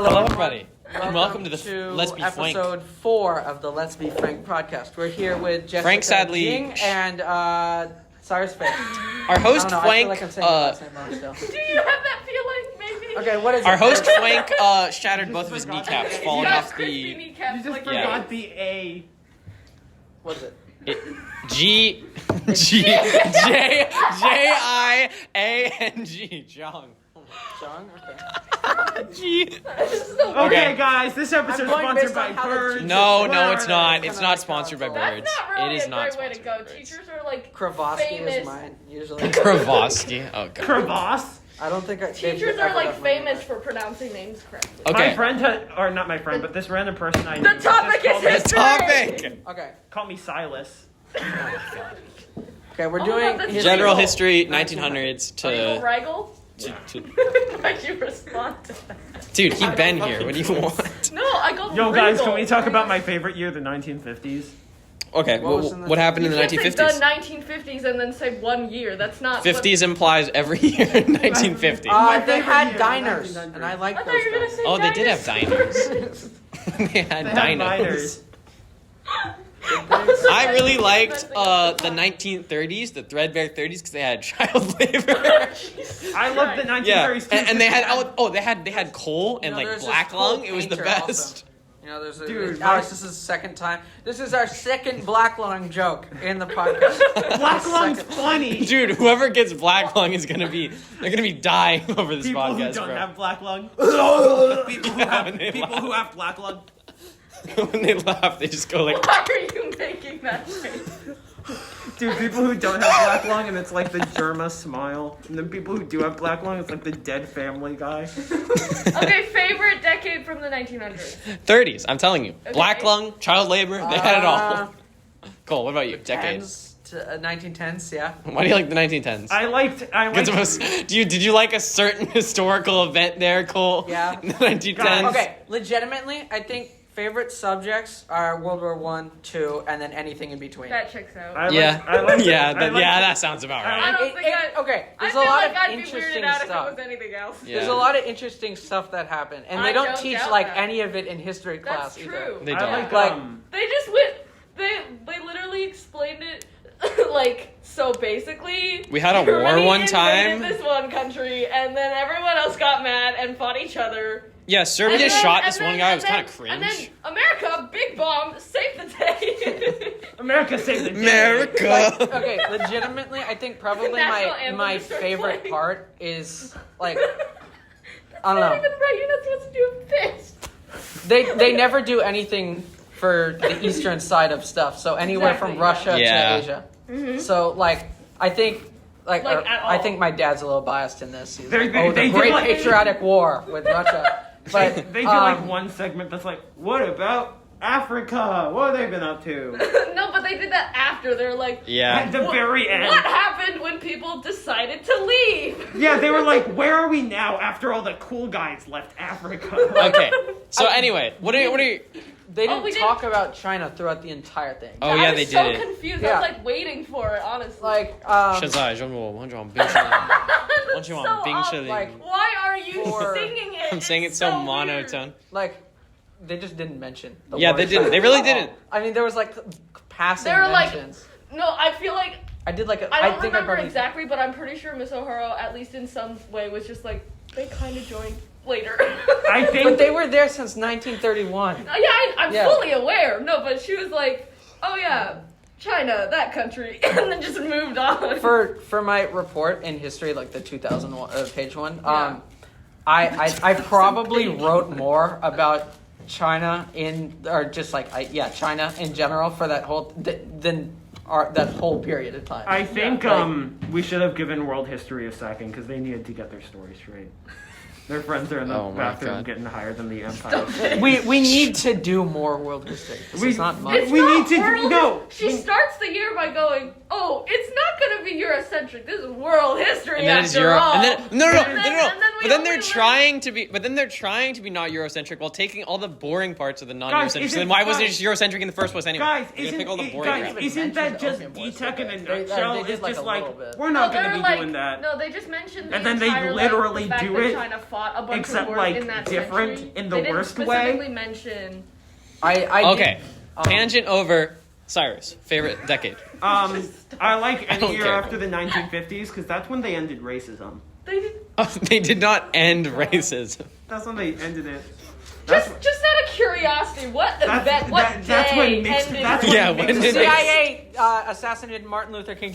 Hello everybody, and welcome to the Let's Be Frank. Episode 4 of the Let's Be Frank podcast. We're here with Jessica Frank sadly and Syrus. Our host I Frank. feel like I'm saying your last name wrong still. Do you have that feeling, maybe? Okay, what is Our it? host Frank shattered both of his kneecaps, falling off the You just forgot the A. What is it? J-I-A-N-G. Jong. John? Okay. G. Okay, guys, this episode is I'm going sponsored based by on how the Birds. teachers- No, Where it's are not. they? It's not sponsored by That's Birds. not really It is a not great way to sponsored go. by Birds. Teachers are like Kravosky famous. is mine, usually. Kravosky. Oh god. Crevasse. I don't think Teachers are like famous for pronouncing names correctly. Okay. My friend, or not my friend, but this random person I The knew topic just is The called history. topic. Okay. call me Silas. Okay, we're Oh, doing that's history. General Regal. history, 1900s Regal, to. Regal? to- Why'd you respond to that? Dude, he been here. What do you want? No, I go Yo, guys, Regal. can we talk about my favorite year, the 1950s? Okay, What was in the- what happened in You the can't say 1950s? the 1950s and then say 1 year. That's not. 50s implies every year in 1950. My They favorite had year, diners, 1900. and I What, like I thought those you were gonna diners. say Oh, they did have dinosaurs. diners. They had They had dinos. diners. I really liked the 1930s, the threadbare 30s, because they had child labor. I love the 1930s Yeah, too. and they had they had coal and You know, like there's this black cool lung. It was the painter best. also. You know, there's a Dude, Alex. This is the second time. This is our second black lung joke in the podcast. Black Lung's Second. funny. Dude, whoever gets black lung is they're gonna be dying over this People podcast, who don't bro. have black lung. people who Yeah, have, when they people laugh. who have black lung. When they laugh, they just go like. Why are you making that face? Dude, people who don't have black lung and it's like the Germa smile. And then people who do have black lung, it's like the dead family guy. Okay, favorite decade from the 1900s. 30s. I'm telling you, Okay. black lung, child labor, they had it all. Cole, what about you? Decade. 1910s, yeah. Why do you like the 1910s? I liked. Because it was, did you like a certain historical event there, Cole? Yeah. In the 1910s? Okay, legitimately, I think favorite subjects are World War I, II, and then anything in between. That checks out. I Yeah. liked- I liked- yeah, I that, liked- yeah, that sounds about I right. don't think okay, I there's a feel lot like of I'd be interesting weirded out stuff. if it was anything else. Yeah. There's a lot of interesting stuff that happened, and they I don't don't teach doubt like that. any of it in history class That's either. true. They I don't. like, Like- They just went. They literally explained it like so. Basically, We had a war Germany one invaded time. This one country, and then everyone else got mad and fought each other. Yeah, Serbia And then- shot and this one then- guy. It and was kind then- of And cringe. then America, big bomb, saved the day. America saved the day. America. Like, okay, legitimately, I think probably National my anthem starts favorite playing. part is like I I don't Not know. even right. You're not supposed to do a fist. They never do anything for the eastern side of stuff. So anywhere from Exactly, Russia yeah. to Asia. So like I think Like, or at I all. think my dad's a little biased in this. He's They- like, they- oh, they the did Great like- Patriotic War with Russia. But They do like one segment that's like, what about Africa? What have they been up to? No, but they did that after. They're like, At Yeah. the very end. what happened when people decided to leave? Yeah, they were like, where are we now after all the cool guys left Africa? Okay. So anyway, what are you? they didn't we did- talk about China throughout the entire thing. Oh yeah, I they was so did it. confused. Yeah. I was like waiting for it, honestly. Like 现在中国王者冰淇淋，王者王冰淇淋。 like Why are you For- singing it? I'm saying it It's so weird. monotone. like they just didn't mention. The Yeah, war they didn't. side They really at all. didn't. I mean, there was like passing They were like- mentions. No, I feel like I did like a, I don't think remember probably, exactly, but I'm pretty sure Miss O'Hara, at least in some way, was just like they kind of joined later. I think But they were there since 1931. I'm Yeah. fully aware. No, but she was like, oh yeah, China, that country, and then just moved on. For my report in history, like the 2001 page one, Yeah. I probably wrote more about China China in general for that whole than that whole period of time. I think Yeah. we should have given world history a second because they needed to get their story straight. Their friends are in the Oh my bathroom God. getting higher than the empire. we need to do more world history. 'Cause it's not much. It's We not need to do- world- no, She we- starts the year by going, oh, it's not gonna be Eurocentric. This is world history And then it's after Euro. all. And then no. And then But we then they're only trying to be. But then they're trying to be not Eurocentric while taking all the boring parts of the Guys, non-Eurocentric. So isn't- then why wasn't it guys- just Eurocentric in the first place anyway? Guys, They're gonna pick all the boring crap. isn't that mentioned just Opium Wars D-Tech in a a bit. nutshell? They did, It's like, just a like, little bit. we're not they're going to be like, doing that. No, they just mentioned the And then they entire, literally the fact do that it, China fought a bunch except, of wars like, in that different century. in the They didn't worst way. specifically mention. I Okay, did, tangent over. Cyrus, favorite decade. I like any don't year care. after the 1950s because that's when they ended racism. They did, They did not end racism. That's when they ended it. That's, just out of curiosity, what event, what that's when day mixed- ended? that's racism? when Yeah, when the did they- CIA assassinated Martin Luther King.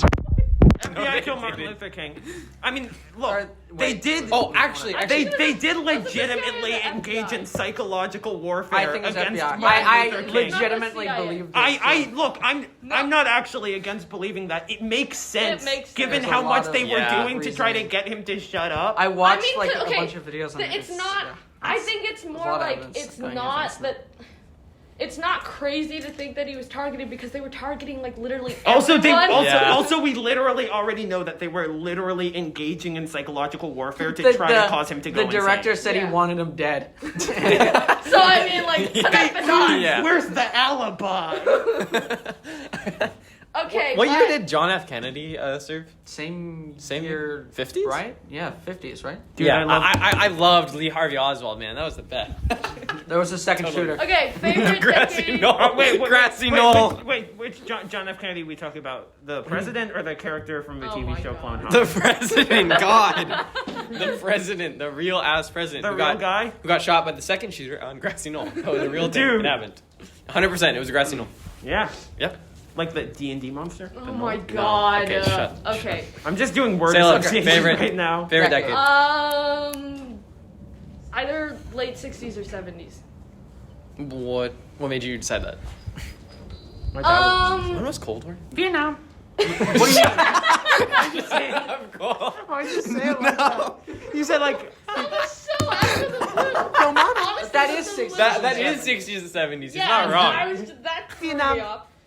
FBI they killed Martin didn't. Luther King. I mean, look, Or- they wait. did. Oh, actually, They did CIA legitimately or the engage FBI? in psychological warfare I think it's against FBI. Martin I Luther King. legitimately Not the believe this. I too. look. I'm not actually against believing that. It makes sense, makes sense. given There's how a much lot they of were Yeah. doing to try to reasoning. get him to shut up. I watched I mean, like okay, a bunch of videos on it. It's not. yeah. I think it's more lot of like evidence it's going not against that. It's not crazy to think that he was targeted because they were targeting like literally Also, everyone. Yeah. we literally already know that they were literally engaging in psychological warfare to The- try the- to cause him to go The director insane. said Yeah. he wanted him dead. So I mean, like, connect the dots. Yeah. Where's the alibi? Okay. What year but- did John F. Kennedy serve? Same Same year, 50s? right? Yeah, 50s, right? Dude, yeah, I love- I loved Lee Harvey Oswald, man. That was the best. There was a second Totally. shooter. Okay, favorite Grassy decade. knoll. Oh, wait, Grassy knoll. which John F. Kennedy we talking about? The president or the character from the Oh TV my show God. Clone The High? president, God. The president, the real ass president. The who real got, guy? Who got shot by the second shooter on Grassy Knoll. That was a real thing. Dude. It happened. 100%. It was a Grassy Knoll. Yeah, Yep. like the D&D monster. Oh The my knoll? god. Okay, shut. Okay. I'm just doing word Say look, association favorite- right now. Favorite Decade. decade. Either late 60s or 70s. What made you decide that? My dad was- When was Cold War? Vietnam. What do you Why'd you say it? Of course. Why'd you say it like that? You said like That was so out of the blue. Honestly, That was is the 60s. That blue. is 60s and 70s. He's Yeah, not wrong. I was just, that threw Vietnam.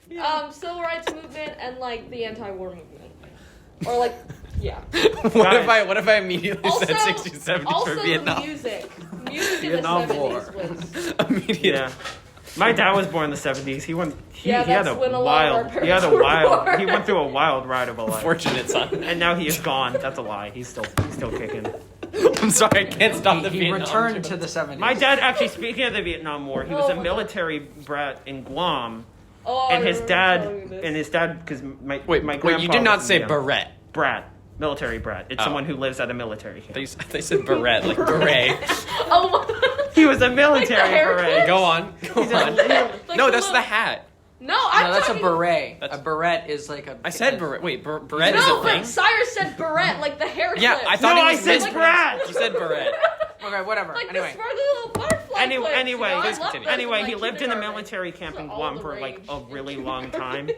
me off. Civil rights movement and like the anti-war movement, or like, yeah. What if I immediately Also, said 60s, 70s also for Vietnam? the music in Vietnam the 70s War. was. Immediately. yeah. My dad was born in the 70s. He went. He Yeah, had a that's when a lot of our wild. parents He had a were wild. born. He went through a wild ride of a life. Fortunate son. And now he is gone. That's a lie. He's still kicking. I'm sorry, I can't stop the He Vietnam. returned joke. to the 70s. My dad actually, speaking of the Vietnam War, he was Oh a my military brat in Guam, Oh, and I his remember dad, telling you this. and his dad, because my Wait, my wait, grandpa you did not was say in the- beret. Brat, military brat. It's Oh. someone who lives at a military camp. They said beret, like beret. Oh, He was a military Like the hair beret. clip? Go on. Go He's a- on. like No, the that's little- the hat. No, I'm No, that's a talking. beret. That's- A beret is like a. I said beret. Wait, beret is No, a thing? but Cyrus said beret, like the hair Yeah, clip. I thought No, it I was said meant- brat. You said beret. Okay, whatever. Like Anyway. the sparkly little butterfly Anyway, clips, anyway, you know? I please love continue. those Anyway, in, he like, lived in a kindergarten. military camp Those in are all Guam the for like rage. a really long time,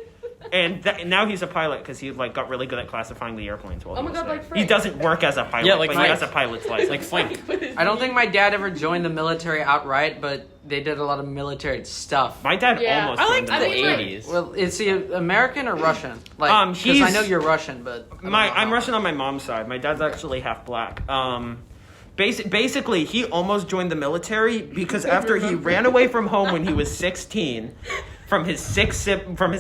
and now he's a pilot because he like got really good at classifying the airplanes. While Oh he my was God, there. like He Frank. doesn't work as a pilot, Yeah, like but he Frank. has a pilot's license. Like Flink. I don't think my dad ever joined the military outright, but they did a lot of military stuff. My dad Yeah. almost. I joined liked the the I mean, like- military. 80s. Well, is he American or Russian? Like, because I he's- know you're Russian, but I don't know I'm how. Russian on my mom's side. My dad's actually half black. Basically, he almost joined the military because after he ran away from home when he was 16, from his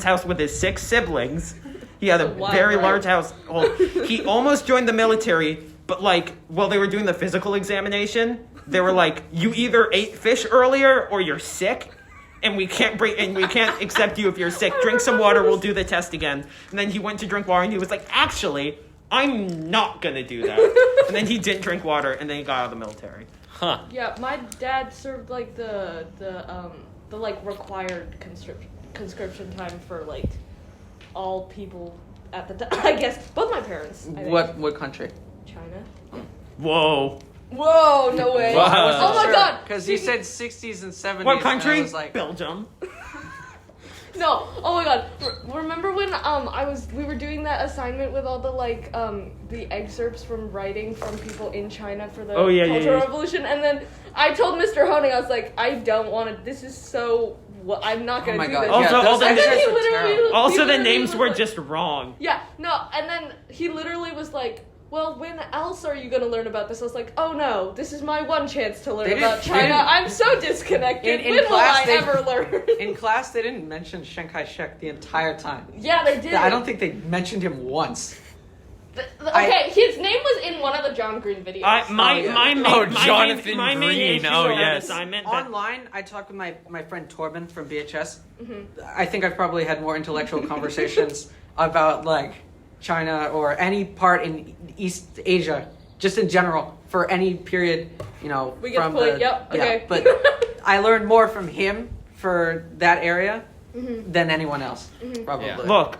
house with his 6 siblings, he had a Wow, very right. large household. He almost joined the military, but like while they were doing the physical examination, they were like, "You either ate fish earlier or you're sick." And we can't accept you if you're sick. Drink some water. We'll do the test again. And then he went to drink water, and he was like, "Actually, I'm not gonna do that." And then he didn't drink water, and then he got out of the military. Huh. Yeah, my dad served like the like required conscription time for like all people at the time. I guess both my parents. I think. What country? China. Whoa. Whoa! No way. Wow. Oh my God. Because he said 60s and 70s. What and country? I was like, Belgium. No. Oh my God. Remember when we were doing that assignment with all the like the excerpts from writing from people in China for the Oh, yeah, Cultural yeah. Revolution, and then I told Mr. Honing, I was like, I don't want to. This is so Well, I'm not gonna Oh my do God. this. Also, Yeah, all those the And then extras he were literally, terrible. Also, he the literally names was were like- just wrong. Yeah, no, and then he literally was like, well, when else are you gonna learn about this? I was like, oh no, this is my one chance to learn They about didn't- they China. didn't- I'm so disconnected. In When will class, I they- ever learn? In class, they didn't mention Chiang Kai-shek the entire time. Yeah, they did. I don't think they mentioned him once. Okay, his name was in one of the John Green videos. My Jonathan main Green. issue Oh, on yes. assignment that Online, I talked with my friend Torben from BHS. I think I've probably had more intellectual conversations about like China or any part in East Asia, just in general, for any period, you know. We get from the point, the, yep, yeah, okay. But I learned more from him for that area than anyone else, probably. Yeah. look,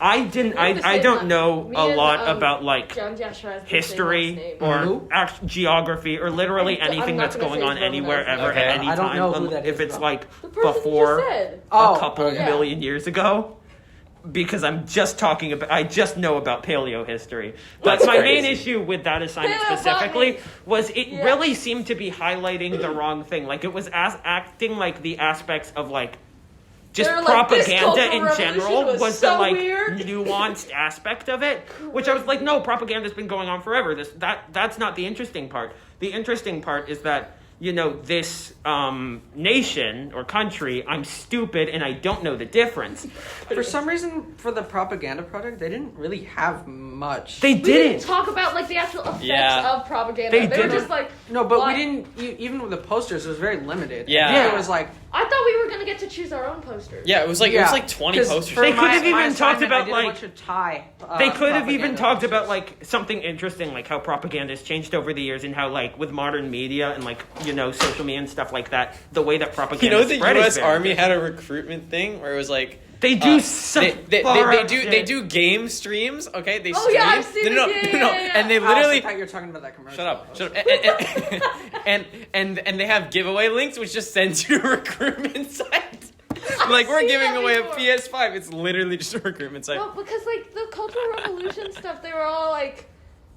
I didn't. We have the I same don't one. know Me a and, lot about like John Joshua has the same last history name. or Who? geography or literally I'm anything not that's gonna going say on his real anywhere name. ever Okay. at any I don't time. know who that if is, it's though. like The person before you just said. Oh, a couple yeah. million years ago. Because I'm just talking about, I just know about paleo history. But That's my main crazy. issue with that assignment Paleo specifically botany. was it Yeah. really seemed to be highlighting the wrong thing. Like it was acting like the aspects of like just They're like, this propaganda Cultural in Revolution general was was so the like weird. nuanced aspect of it. Which I was like, no, propaganda's been going on forever. That's not the interesting part. The interesting part is that, you know, this nation or country, I'm stupid and I don't know the difference. For some reason, for the propaganda project, they didn't really have much. They We didn't didn't. talk about like the actual effects Yeah. of propaganda. They They were didn't. just like, No, but why- we didn't. Even with the posters, it was very limited. Yeah. Yeah. It was like I thought we were gonna get to choose our own posters. Yeah, it was like 20 posters. For They could my- have even my talked assignment, about, I did like- a bunch of Thai. They could have even propaganda talked about posters. like something interesting, like how propaganda has changed over the years and how like with modern media and like, you know, social media and stuff like that, the way that propaganda You know, the spread is U.S. very Army different. had a recruitment thing where it was like They do uh, such they far-out do shit. they do game streams. Okay, they Oh, stream. yeah, I've seen no, it. no, no, Yeah. and they I also literally thought you were talking about that commercial. shut up. And they have giveaway links, which just sends you to a recruitment site. Like we're seen giving that away a before. PS5. It's literally just a recruitment site. Well, because like the Cultural Revolution stuff, they were all like,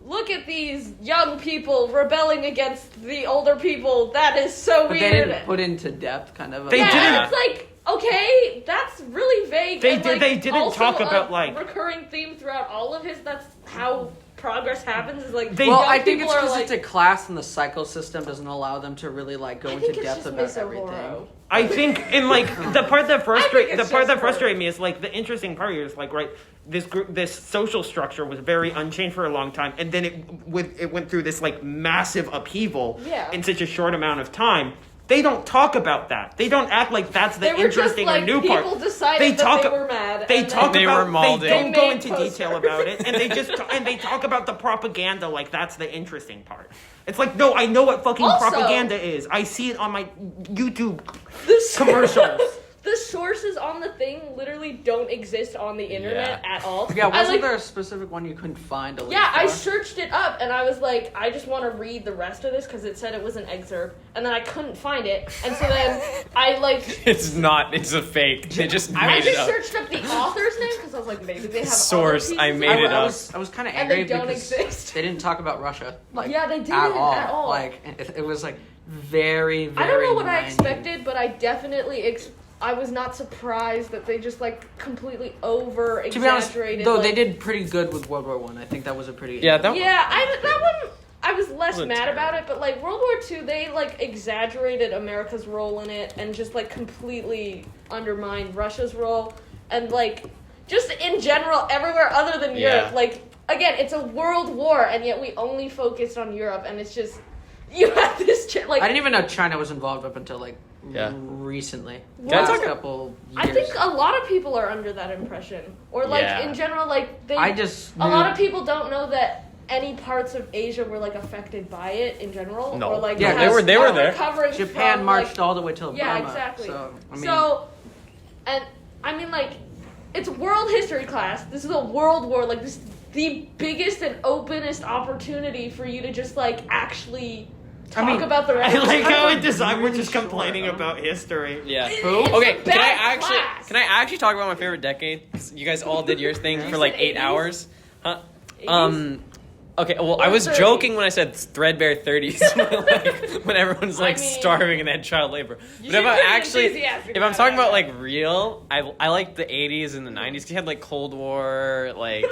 look at these young people rebelling against the older people. That is so But weird. they didn't put into depth, kind of. They yeah, didn't. and it's like, okay, that's really vague. They and, did- like, they didn't also talk a about, like- recurring theme throughout all of his. That's how progress happens. Is like They- Well, young I think people it's are because like, it's a class and the cycle system doesn't allow them to really like go I into think it's depth just about Miso everything. Horo. I think in like the part that frustrated it's just her. frustrated me is like the interesting part here is like right this social structure was very unchanged for a long time and then it went through this like massive upheaval Yeah. in such a short amount of time. They don't talk about that. They don't act like that's the They were just interesting like or new part. people decided They that talk- they were mad. They and talk They about were mauled they in. don't They go made into posters. detail about it and they just and they talk about the propaganda like that's the interesting part. It's like no, I know what fucking Also- propaganda is. I see it on my YouTube The commercials. The sources on the thing literally don't exist on the internet Yeah. at all. Yeah, I, wasn't like, there a specific one you couldn't find? A link Yeah, I for? searched it up and I was like, I just want to read the rest of this because it said it was an excerpt, and then I couldn't find it, and so then I like It's not. It's a fake. They just I made it just up. searched up the author's name because I was like, maybe they have Source, Other I pieces made of it up. I was kind of And angry they don't because exist. they didn't talk about Russia. Like, Yeah, they didn't at all. at all. Like it was like very, very. I don't know what I minute. expected, but I definitely I was not surprised that they just like completely over To be honest, exaggerated. though, like, they did pretty good with World War One. I think that was a pretty. Yeah, that Yeah, that one I was less Wasn't mad terrible. about it, but like World War II, they like exaggerated America's role in it and just like completely undermined Russia's role and like just in general everywhere other than Yeah. Europe. Like again, it's a world war and yet we only focused on Europe and it's just you have this like I didn't even know China was involved up until like Yeah. recently. Can I Last talk- couple years. I think a lot of people are under that impression, or like Yeah. in general, like they. I just a lot knew- of people don't know that any parts of Asia were like affected by it in general, No. or like Yeah, has- they were are there. recovering Japan from, marched like, all the way till Yeah, Burma. exactly. So I mean, and I mean like, it's world history class. This is a world war. Like this is the biggest and openest opportunity for you to just like actually talk mean, about the rest. I of like the how I'm in design we're really just sure, complaining huh? about history. Yeah. Who? It's Okay, the can I best actually class. can I actually talk about my favorite decade? You guys all did yours thing You for like said 8 80s? hours, huh? 80s? Okay, well, I Or was 30s. joking when I said threadbare 30s, like, when everyone's like I mean, starving and they had child labor. you But if seem I'm pretty actually, enthusiastic if I'm about talking it, about I like real, I like the 80s and the 90s because you had like Cold War, like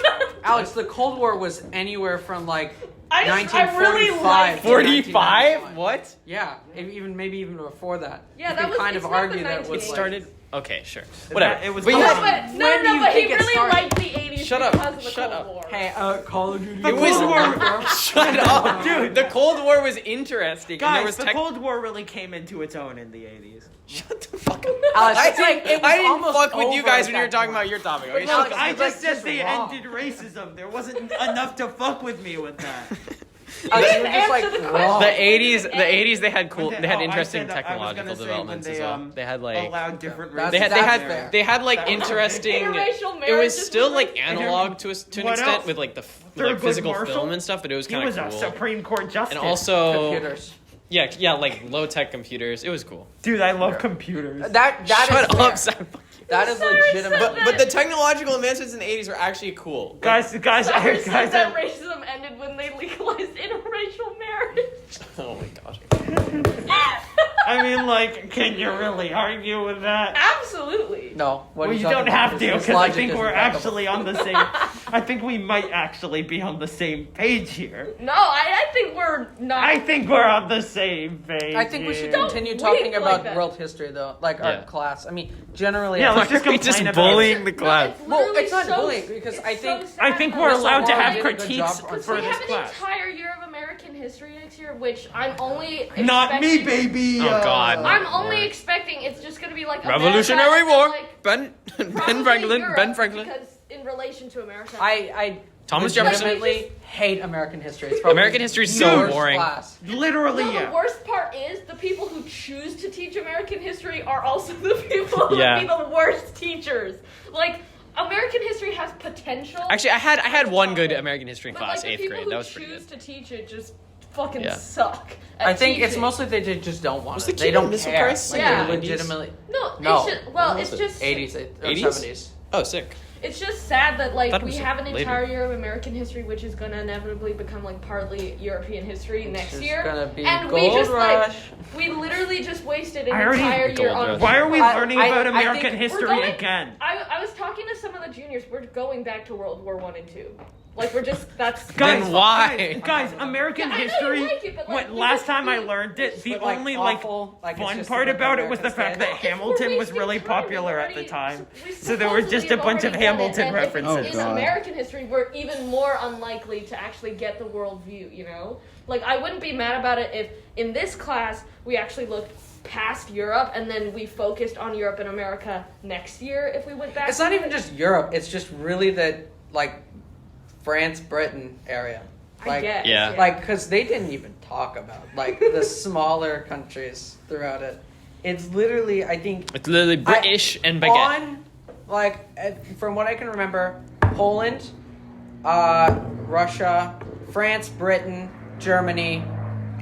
Alex, the Cold War was anywhere from like I really 1945 like to 45. 1991. What? Yeah, maybe even before that. Yeah, you that could was- kind it's of not the argue that 1980s. was It like, started. Okay, sure, whatever. It was But No, yeah, When but do you but he think it really started? liked the 80s Shut up, because of the shut Cold up. War. Hey, Call of Duty. The It was- Cold War. shut up, Dude. The Cold War was interesting. and there Guys, was the tech- Cold War really came into its own in the 80s. Shut the fuck up. Alex, I it's like, didn't, it was I didn't almost fuck with you over guys at when you were that talking point. about your topic. Okay, But shut Alex, up. I it's just like said just they wrong. ended racism. There wasn't enough to fuck with me with that. Alex, didn't you were just like answer the wrong. The question. 80s, they had cool, When they had I interesting said I was gonna technological say developments when as well. They had like allowed different That's- they had that's they fair. had they had like That was interesting. Interracial It marriage was is still really- like analog to an What extent else? with like the Thurgood physical Marshall? film and stuff, but it was He kind was of a cool. Supreme Court justice. And also, Computers. yeah, like low tech computers. It was cool. Dude, I love computers. That is Shut fair. up, Sam. That is Sorry, legitimate. so But the technological advancements in the 80s were actually cool. Guys, Cyrus said guys, that racism ended when they legalized interracial marriage. Oh my god. I mean, like, can you really argue with that? Absolutely. No, what Well, are you talking don't about? have to, This because I logic think is we're impeccable. actually on the same. I think we might actually be on the same page here. No, I think we're not. I think we're on the same page. I think we should here. Don't continue wink talking like about that. world history, though, like Yeah. our class. I mean, generally, Yeah, I let's think- just Why are we just complain about bullying it. the No, class? it's Well, literally it's not so, bullying, because I it's think- so I sad think that we're That's allowed to why I have did a good critiques job on Because for we this have an class. entire year of American history next year, which I'm only Not me, expecting- baby. Oh, God. I'm only expecting it's just gonna be like Revolutionary America War. and, like, Ben probably Franklin. Europe, Ben Franklin. Because in relation to America, I Thomas Jefferson. legitimately hate American history. It's probably American history is the so worst boring. class. Literally, no, yeah. the worst part is the people who choose to teach American history are also the people who Yeah. would be the worst teachers. Like American history has potential. Actually, I had one good American history in but, class, like, the 8th people grade. who That was pretty choose good. to teach it just fucking Yeah. suck. At I think it's teaching. mostly they just don't want Was it. the They Cuban don't Missile care. Crisis Like, in the they 90s? legitimately. No, No. it's just well, When it's was it? just 80s or 80s? 70s. Oh, sick. It's just sad that Thought like it we was have an later. entire year of American history, which is gonna inevitably become like partly European history next It's year, gonna be and gold we just rush. like we literally just wasted an I already- entire year Gold on. rush. Why are we I- learning I- about I American think We're history going- again? I was talking to some of the juniors. We're going back to World War One and Two. Like we're just that's Then why? Guys, American Yeah, I know you history. like it, but, like, When we last just- time I we- learned it, the But, like, only awful, like, it's fun just part about about it was the America's fact that day. Hamilton We're was wasting really time. popular We've at the already- time. we So there were just supposedly a bunch have of already done it, Hamilton and if it's references. in God. American history, we're even more unlikely to actually get the world view, you know? Like, I wouldn't be mad about it if in this class we actually looked past Europe and then we focused on Europe and America next year if we went back. It's not to even it. just Europe. It's just really that like France, Britain area. I Like, guess, Yeah. like because they didn't even talk about like the smaller countries throughout it. It's literally, I think, It's literally British and baguette. on like from what I can remember, Poland, Russia, France, Britain, Germany.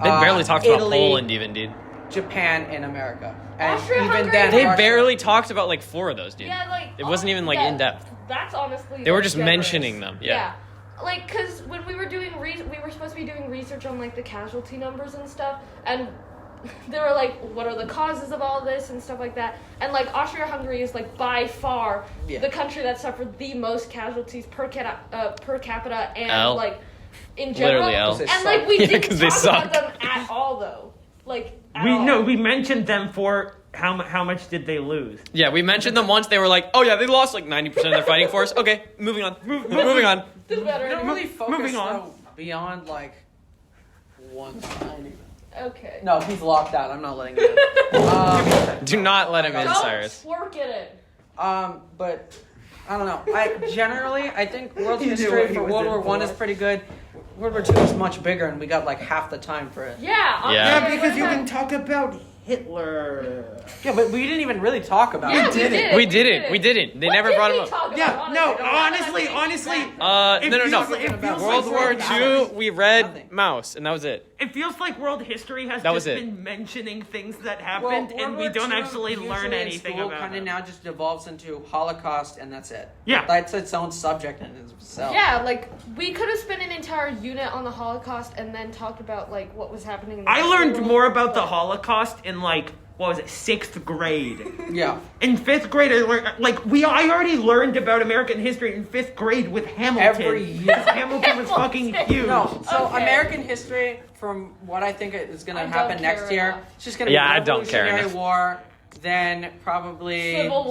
They barely talked Italy, about Poland, even, dude. Japan, and America. And Austria-Hungary? even then, They Russia. barely talked about like 4 of those, dude. Yeah, like It wasn't even like yeah, in depth. That's honestly. They were like, just generous. mentioning them, yeah. Like, cause when we were doing we were supposed to be doing research on like the casualty numbers and stuff, and they were like, what are the causes of all this and stuff like that, and like Austria-Hungary is like by far Yeah. the country that suffered the most casualties per capita and L. like in general. Literally L. They And like we Yeah, didn't 'cause they talk about suck. them at all though. Like at We all. no, we mentioned them for how much did they lose? Yeah, we mentioned them once. They were like, "Oh yeah, they lost like 90% of their fighting force." Okay, moving on. Moving on. Doesn't matter We don't anymore. really focus moving on. though, beyond like one time. Okay. No, he's locked out. I'm not letting him in. Do not let him in, Don't Cyrus. twerk it in. But I don't know. I think world He knew history what he for was World in War One for. is pretty good. World War Two is much bigger, and we got like half the time for it. Yeah. Yeah. Yeah, because you can talk about Hitler. Yeah, but we didn't even really talk about Yeah, it. We didn't. They never brought him up. Yeah, no, honestly. No. It feels World like War Mouse. II, we read Nothing. Mouse, and that was it. It feels like world history has That was just it. been mentioning things that happened, and we don't actually learn anything about Kind of them. now just devolves into Holocaust, and that's it. Yeah. That's its own subject in itself. Yeah, like we could have spent an entire unit on the Holocaust and then talked about like what was happening in the I rest of the learned world, more about the but- Holocaust in like, what was it, 6th grade. Yeah. In 5th grade, I learned, I already learned about American history in 5th grade with Hamilton. Every year. Hamilton was fucking huge. No, so Okay. American history, from what I think is going I to don't happen care next year, enough. it's just going to be Yeah, I don't care Revolutionary enough. War, then probably Civil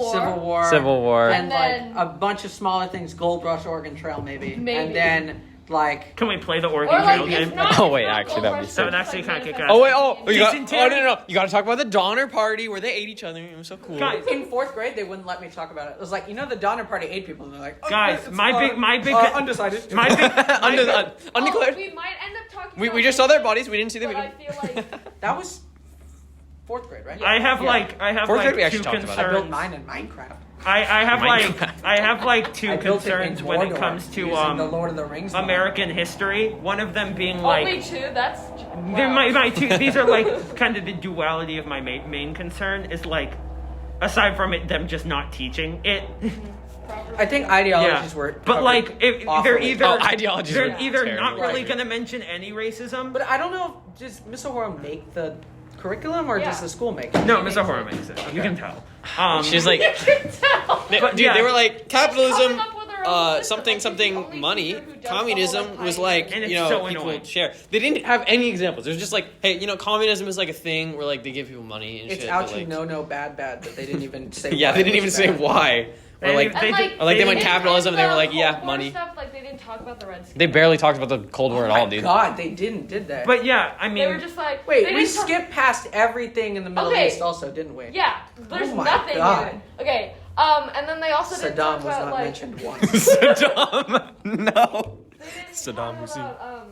War. and And like then- a bunch of smaller things, Gold Rush, Oregon Trail, maybe. Maybe. And then like Can we play the Oregon Or like Trail if game? not, Oh, if wait, not actually, Gold that would be Rush, sick. then That would just, actually like, kinda kick manifest ass. Oh wait, you got. Dysentery. No. You got to talk about the Donner Party where they ate each other. It was so cool. Guys, in 4th grade, they wouldn't let me talk about it. It was like, the Donner Party 8 people, and they're like, oh, Guys, it's, my big undecided. my big Undeclared. We might end up talking. We about just saw their it, bodies. We didn't see the but I video. feel like That was 4th grade, right? I have Yeah. Fourth grade, we two actually talked about it. I built concerns. mine in Minecraft. I have two I built it in concerns when it Mordor comes to using the Lord of the Rings mod. American history. One of them being only like 2. That's they're wow. my two. These are like kind of the duality of my main concern is like, aside from them just not teaching it. I think ideologies Yeah, were but covered like if awfully. they're either Oh, ideologies they're are either terrible. not really Right. gonna mention any racism. But I don't know, does Miss O'Hara make the curriculum or Yeah. does the school make it? No, Miss O'Hara makes it. You can tell. She's like, You can tell. But dude, yeah. they were like capitalism. Coming up with her own system. Something Like, she's the only money. teacher who does Communism all the was pioneering. like, And it's you know, so people annoying. share. They didn't have any examples. It was just like, hey, communism is like a thing where like they give people money and It's shit. but, ouchie, like, no, bad, but they didn't even say Yeah, why they didn't it even was say bad. why. Or They- like, And, like, or like they went in capitalism. They were the like, yeah, Cold War money. Stuff, like they didn't talk about the Red Scare. They barely talked about the Cold War at all, My dude. God, they didn't, did they? But yeah, I They were mean, just like Wait, they we didn't talk- skipped past everything in the Middle Okay. East also, didn't we? Yeah, there's Oh my nothing God. in it. Okay, and then they also didn't talk Saddam was about not like mentioned once. Saddam, no. they didn't Saddam talk Hussein. about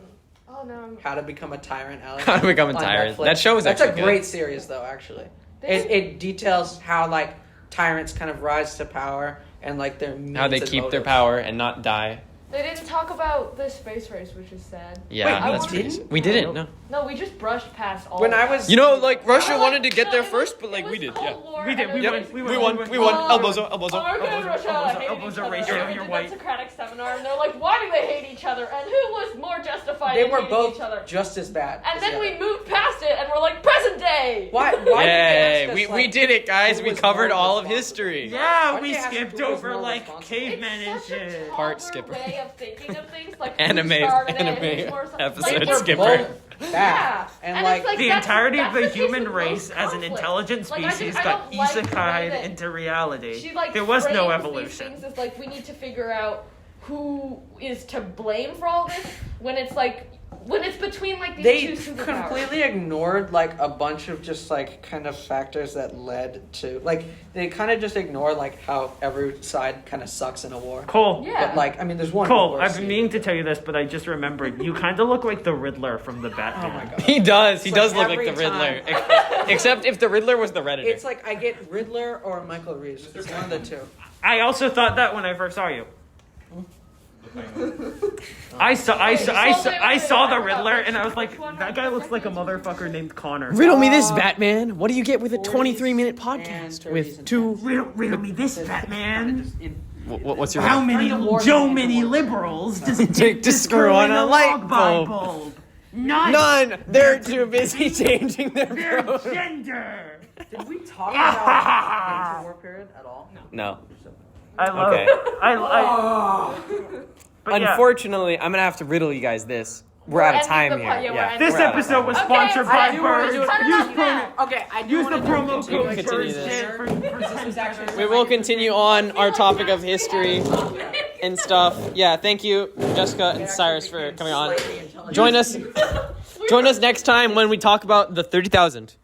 oh no, How to Become a Tyrant, Alex. How to Become a on Tyrant. Netflix. That show was That's actually a great good. series, though. Actually, They it details how like tyrants kind of rise to power and like their means How they and keep their motives. power and not die. they didn't talk about the space race, which is sad. Yeah, Wait, I that's wanted- pretty. We didn't. No. No, we just brushed past all. When of I that. was, Like Russia Like, wanted to get no, there it was- first, but it like we was did. Cold Yeah. War, We did, and we it won, was- we We won. won. Elbows up. America and Russia hated elbows each are other. ratio, And we you're did white. that Socratic seminar, and they're like, "Why do they hate each other? And who was more justified they in were hating both each other?" just as bad. And as then the we other. moved past it, and we're like, "Present day." Why? Why? Yay! did they ask us, We like, did it, guys. who We was covered more all of responsible? history. Yeah, Why'd we they ask skipped who was over more like responsible? cavemen and It's such a shit. Part toddler skipper. way of thinking of things, like Anime- who started it, anime who's more- episode like, They they're were skipper. both bad. And it's like, The that's- entirety of that's the the case human with race most as an conflict. intelligent Like, I species just- I got don't like the way isekai'd that into reality. She like There was no frames evolution. These things as like we need to figure out who is to blame for all this when it's like when it's between like these they two superpowers. completely ignored like a bunch of just like kind of factors that led to like they kind of just ignore like how every side kind of sucks in a war. Cole, Yeah. But like, I mean, there's one. Cole, worse I've been scene. meaning to tell you this, but I just remembered. You kind of look like the Riddler from the Batman. Oh my god. He does. He It's does like look like the every Riddler. time. Except if the Riddler was the Redditor. It's like I get Riddler or Michael Reeves. It's one of the two. I also thought that when I first saw you. I saw the Riddler and I was like, that guy looks like a motherfucker named Connor. Riddle me this, Batman. What do you get with a 40s 23-minute and podcast 30s with and two? Riddle me this, Batman. What's your? How many War Joe games many and war liberals does it Take take to screw on a light log bulb? None. None. They're too busy changing their Their pronouns. gender. Did we talk about the war period at all? No. I love. Okay. But yeah, Unfortunately, I'm gonna have to riddle you guys this. We're out of ending time the here. pod- yeah, we're Yeah. ending this we're out of episode time. was Okay, sponsored I by do Bird. wanna do it. Use Cut it off promo. Okay, I do Use wanna the do promo continue code Continue Bird this. shit for This is actually We will continue on our topic of history and stuff. Yeah, thank you, Jessica and Cyrus, for coming on. Join us next time when we talk about the 30,000.